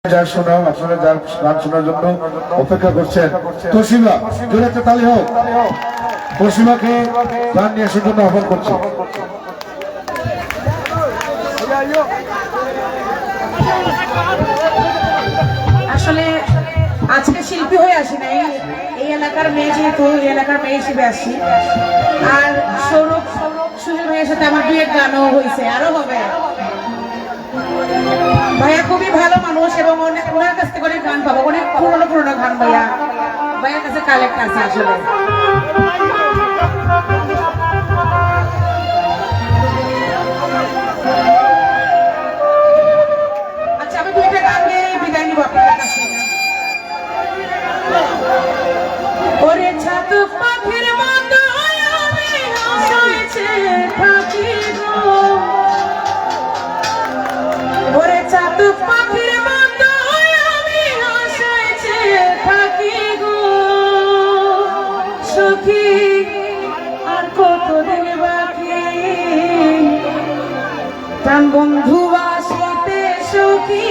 যার শোনাও আসলে যার গান শোনার জন্য অপেক্ষা করছেন তোশিমা, জোরে একটা তালি হোক। তোশিমাকে গান নিয়ে আসার জন্য আহ্বান করছি। আসলে আজকে শিল্পী হয়ে আসি নাই, এই এলাকার মেয়ে, যেহেতু এই এলাকার মেয়ে হিসেবে আসি। আর সৌরভ সুজন ভাইয়ের সাথে আমার দুয়েট গানও হয়েছে, আরো হবে। ভাইয়া খুবই ভালো মানুষ এবং ওনার কাছ থেকে অনেক গান পাবো, অনেক পুরোনো পুরোনো গান ভাইয়ার কাছে কালেক্ট আছে আসলে। আচ্ছা, আমি দুইটা গান গিয়ে বিদায় নিব আপনাদের কাছে। ওরে ছাতু পাখির মতো আমি হয়েছে থাকি গো, ওরে ছাতু পাখির মতো আমি হয়েছে থাকি গো সখী, আর কতদিন বাকি প্রাণ বন্ধু আসিতে সখী।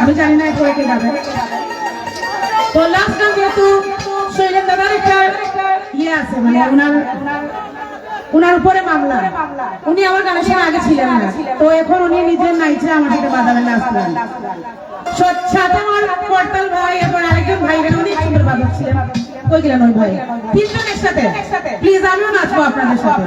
আমি জানি না এরপরে কে গাবে। তো লাস্ট গান যেহেতু শৈলেন দাদার একটা ইয়ে আছে, মানে উনার উপরে মামলা, উনি আমার গানের সঙ্গে আগে ছিলেন না, তো এখন উনি নিজের নাইচে আমার সাথে বাজাবেন নাচলেন। সাথে আমার করতাল ভাই, এরপর আরেকজন ভাই উনি সুন্দর বাজাচ্ছিলেন, কই গেলেন ওই ভাই, তিনজনের সাথে প্লিজ আমিও নাচবো আপনাদের সাথে।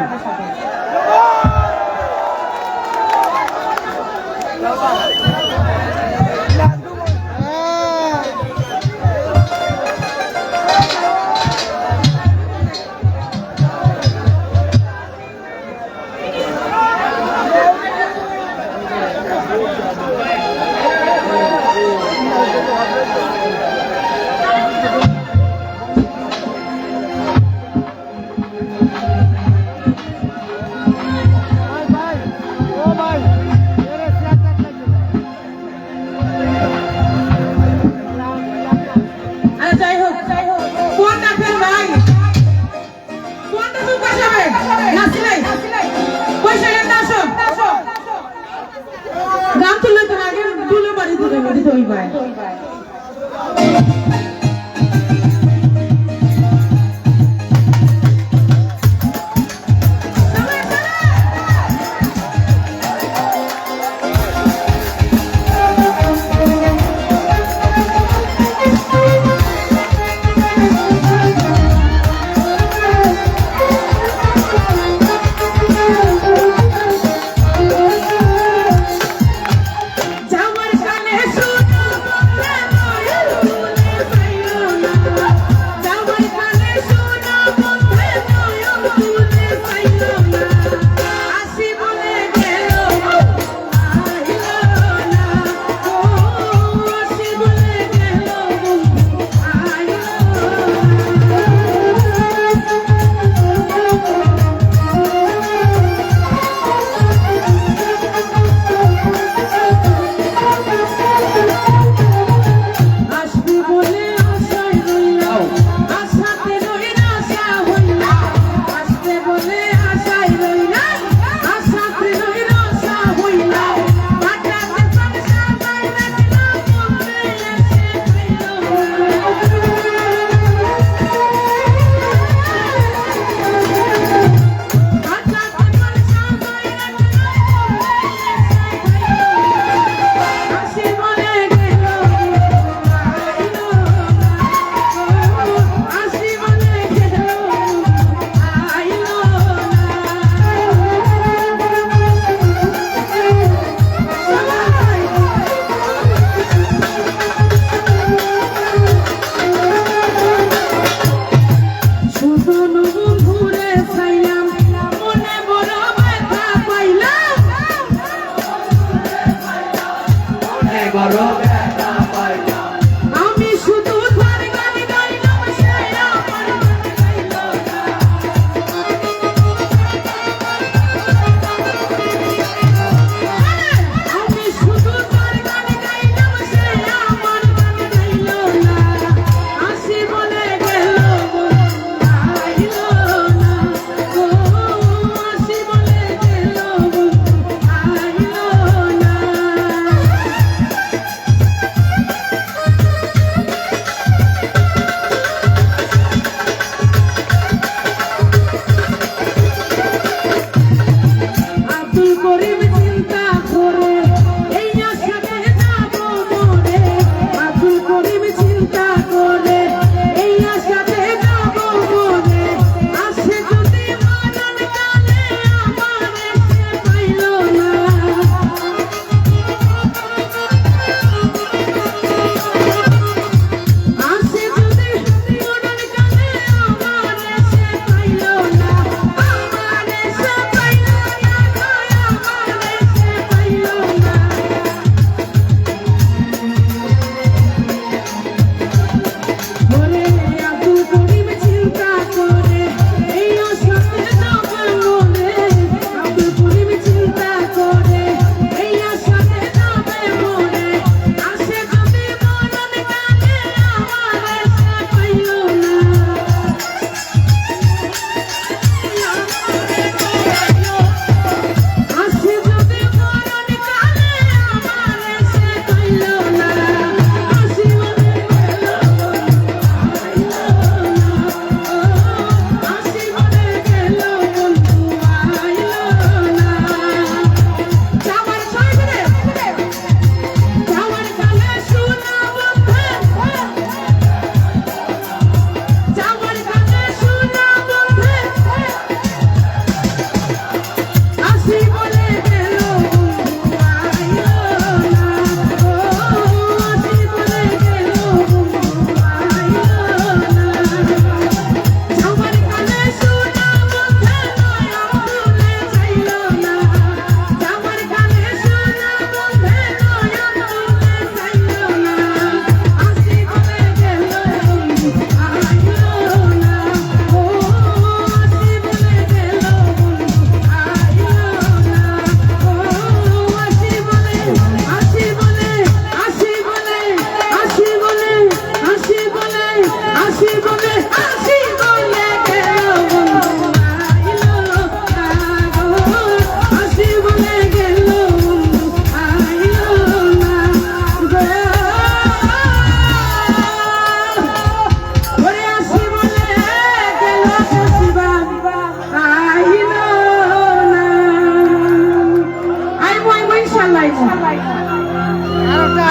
গান তুললে তো আগে দুলো বাড়ি দিতে হইবে।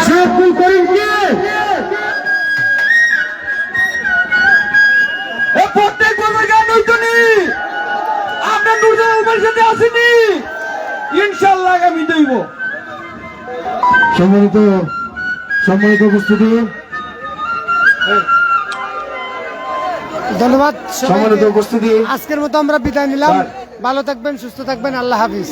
সে আব্দুল করিম কে? প্রত্যেক বছর গান হইতো নি, আমরা নুরজাহানের সাথে আসিনি, ইনশাল্লাহ আগামী দইব। সম্মানিত উপস্থিতি, ধন্যবাদ সম্মানিত সবাইকে। উপস্থিতি, আজকের মতো আমরা বিদায় নিলাম। ভালো থাকবেন, সুস্থ থাকবেন, আল্লাহ হাফিজ।